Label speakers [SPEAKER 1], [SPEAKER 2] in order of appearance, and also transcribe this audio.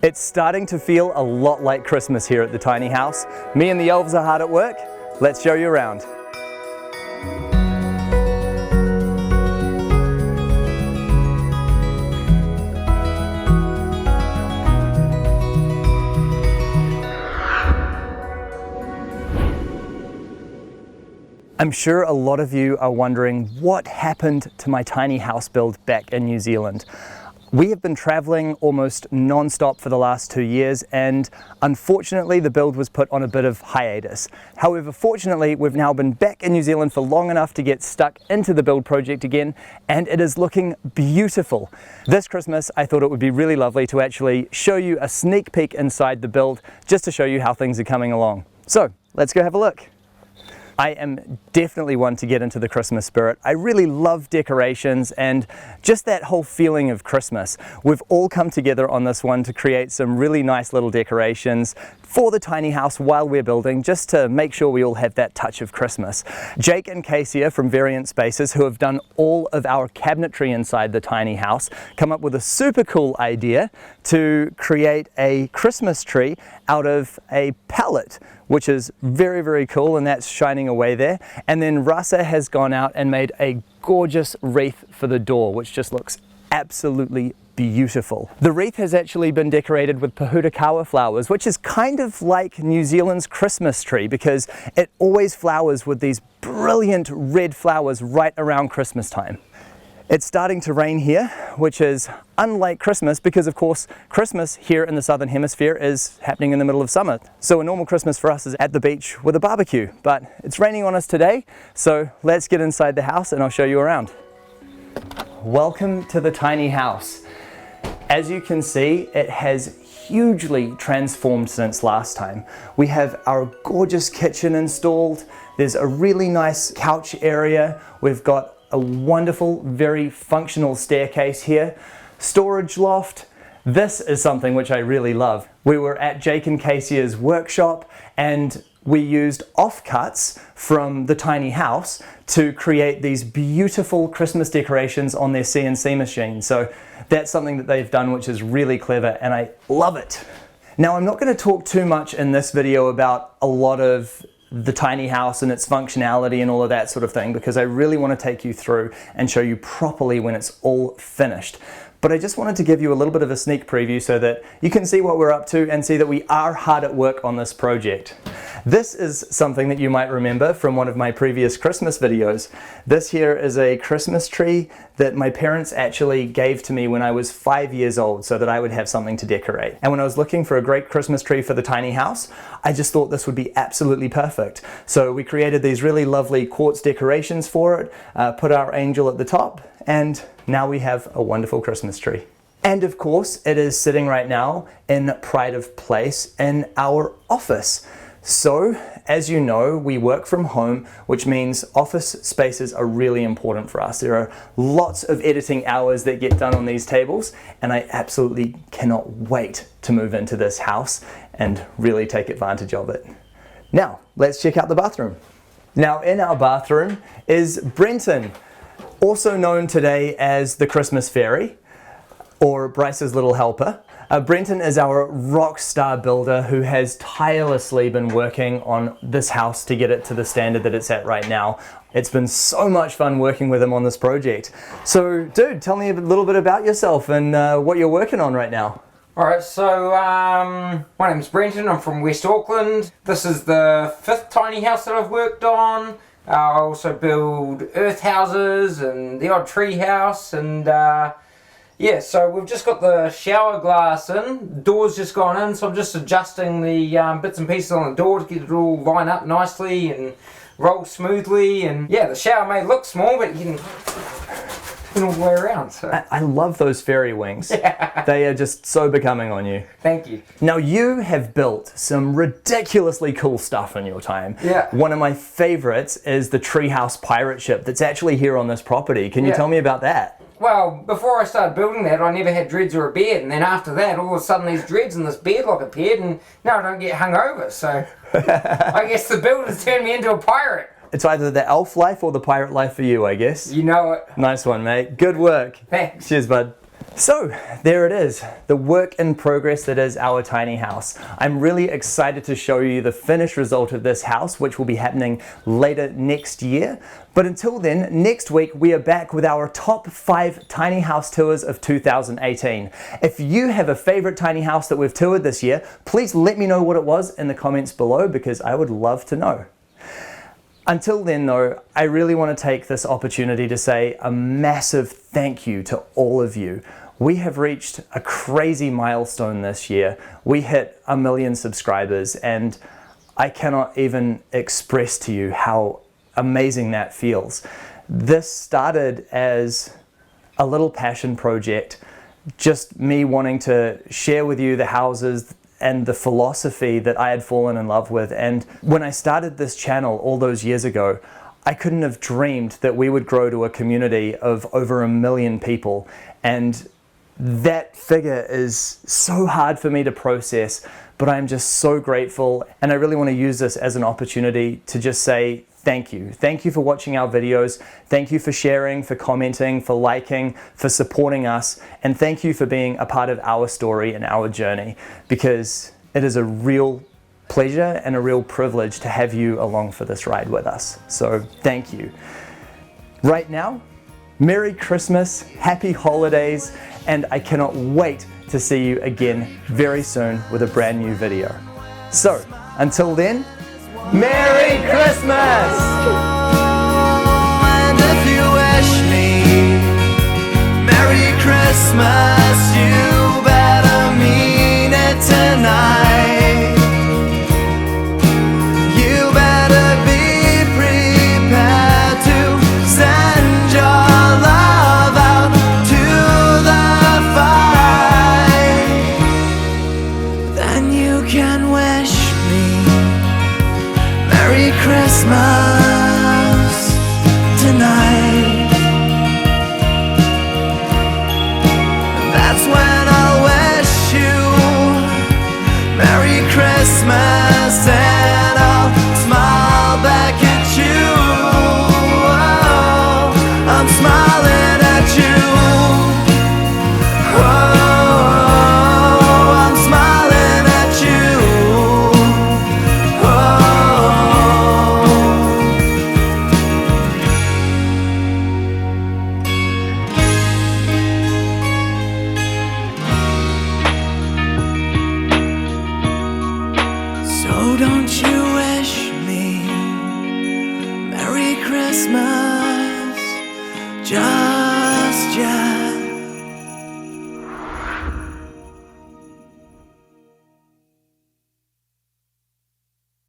[SPEAKER 1] It's starting to feel a lot like Christmas here at the tiny house. Me and the elves are hard at work. Let's show you around. I'm sure a lot of you are wondering what happened to my tiny house build back in New Zealand. We have been traveling almost non-stop for the last 2 years, and unfortunately the build was put on a bit of hiatus. However, fortunately we've now been back in New Zealand for long enough to get stuck into the build project again, and it is looking beautiful. This Christmas I thought it would be really lovely to actually show you a sneak peek inside the build, just to show you how things are coming along. So let's go have a look. I am definitely one to get into the Christmas spirit. I really love decorations and just that whole feeling of Christmas. We've all come together on this one to create some really nice little decorations for the tiny house while we're building, just to make sure we all have that touch of Christmas. Jake and Zyia from Variant Spaces, who have done all of our cabinetry inside the tiny house, come up with a super cool idea to create a Christmas tree out of a pallet, which is very, very cool, and that's shining away there. And then Rasa has gone out and made a gorgeous wreath for the door, which just looks absolutely beautiful. The wreath has actually been decorated with pahutakawa flowers, which is kind of like New Zealand's Christmas tree because it always flowers with these brilliant red flowers right around Christmas time. It's starting to rain here, which is unlike Christmas because of course Christmas here in the Southern Hemisphere is happening in the middle of summer. So a normal Christmas for us is at the beach with a barbecue, but it's raining on us today, so let's get inside the house and I'll show you around. Welcome to the tiny house. As you can see, it has hugely transformed since last time. We have our gorgeous kitchen installed. There's a really nice couch area. We've got a wonderful, very functional staircase here. Storage loft. This is something which I really love. We were at Jake and Zyyia's workshop and we used offcuts from the tiny house to create these beautiful Christmas decorations on their CNC machine. So that's something that they've done which is really clever and I love it. Now I'm not going to talk too much in this video about a lot of the tiny house and its functionality and all of that sort of thing because I really want to take you through and show you properly when it's all finished. But I just wanted to give you a little bit of a sneak preview so that you can see what we're up to and see that we are hard at work on this project. This is something that you might remember from one of my previous Christmas videos. This here is a Christmas tree that my parents actually gave to me when I was 5 years old so that I would have something to decorate. And when I was looking for a great Christmas tree for the tiny house, I just thought this would be absolutely perfect. So we created these really lovely quartz decorations for it, put our angel at the top, and now we have a wonderful Christmas tree. And of course, it is sitting right now in pride of place in our office. So, as you know, we work from home, which means office spaces are really important for us. There are lots of editing hours that get done on these tables, and I absolutely cannot wait to move into this house and really take advantage of it. Now, let's check out the bathroom. Now, in our bathroom is Brenton, also known today as the Christmas Fairy, or Bryce's little helper. Brenton is our rock star builder who has tirelessly been working on this house to get it to the standard that it's at right now. It's been so much fun working with him on this project. So, dude, tell me a little bit about yourself and what you're working on right now.
[SPEAKER 2] Alright, so my name's Brenton, I'm from West Auckland. This is the 5th tiny house that I've worked on. I also build earth houses and the odd tree house and yeah, so we've just got the shower glass in, the door's just gone in, so I'm just adjusting the bits and pieces on the door to get it all line up nicely and roll smoothly. And yeah, the shower may look small, but you can turn all the way around. So.
[SPEAKER 1] I love those fairy wings. Yeah. They are just so becoming on you.
[SPEAKER 2] Thank you.
[SPEAKER 1] Now you have built some ridiculously cool stuff in your time.
[SPEAKER 2] Yeah.
[SPEAKER 1] One of my favorites is the Treehouse pirate ship that's actually here on this property. Can you tell me about that?
[SPEAKER 2] Well, before I started building that, I never had dreads or a beard, and then after that, all of a sudden these dreads and this beard look appeared, and now I don't get hungover, so I guess the builders turned me into a pirate.
[SPEAKER 1] It's either the elf life or the pirate life for you, I guess.
[SPEAKER 2] You know it.
[SPEAKER 1] Nice one, mate. Good work.
[SPEAKER 2] Thanks.
[SPEAKER 1] Cheers, bud. So there it is, the work in progress that is our tiny house. I'm really excited to show you the finished result of this house, which will be happening later next year. But until then, next week we are back with our top 5 tiny house tours of 2018. If you have a favorite tiny house that we've toured this year, please let me know what it was in the comments below, because I would love to know. Until then though, I really want to take this opportunity to say a massive thank you to all of you. We have reached a crazy milestone this year. We hit 1 million subscribers, and I cannot even express to you how amazing that feels. This started as a little passion project, just me wanting to share with you the houses and the philosophy that I had fallen in love with. And when I started this channel all those years ago, I couldn't have dreamed that we would grow to a community of over 1 million people. And that figure is so hard for me to process, but I'm just so grateful. And I really want to use this as an opportunity to just say thank you. Thank you for watching our videos. Thank you for sharing, for commenting, for liking, for supporting us. And thank you for being a part of our story and our journey, because it is a real pleasure and a real privilege to have you along for this ride with us. So thank you. Right now, Merry Christmas, Happy Holidays, and I cannot wait to see you again very soon with a brand new video. So, until then, Merry Christmas!
[SPEAKER 3] And if you wish me Merry Christmas, you better mean it tonight. You better be prepared to send your love out to the fight. Then you can wish me Merry Christmas tonight. That's when I'll wish you Merry Christmas, and I'll smile back at you. Oh, I'm smiling at you. Oh, I'm smiling at you. So don't you